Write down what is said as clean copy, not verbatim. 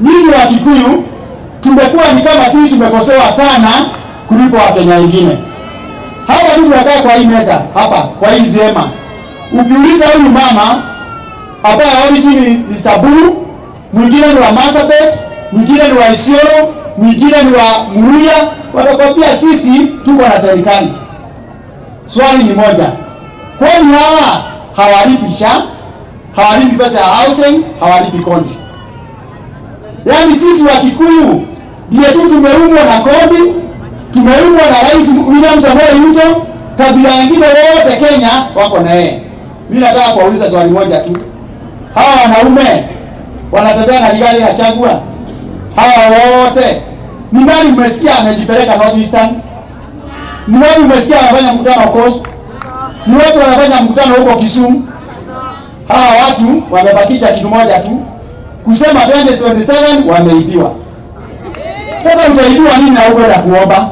Mimi wa Kikuyu tumekuwa ni kama sisi tumekosewa sana kuliko Wakenya wengine. Hapa tu tunakaa kwa hii meza hapa, kwa hii mzema. Ukiuliza huyu mama hapa origin ni Samburu, mwingine ni wa Marsabit, mwingine ni wa Isiolo, mwingine ni wa Muluya, watakwambia sisi tuko na serikali. Swali ni moja. Kwani hawa hawalipi SHA, hawalipi pesa ya housing, hawalipi kodi? Yaani sisi wa Kikuyu ndiye tu tumeumwa na kodi, tumeumwa na Rais William Samoei Ruto, kabila nyingine wote Kenya wako na yeye. Mimi nataka kuuliza swali moja tu. Hawa wanaume wanatembea na gari ya Chagua. Hawa wote ni nani mmesikia amejipeleka North Eastern? Ni wapi mmesikia anafanya mkutano Coast? Ni wapi wanafanya mkutano huko Kisumu? Hawa watu wamebakisha kitu moja tu, kusema 2027 wameibiwa. Sasa utaibiwa nini na uko na kuomba?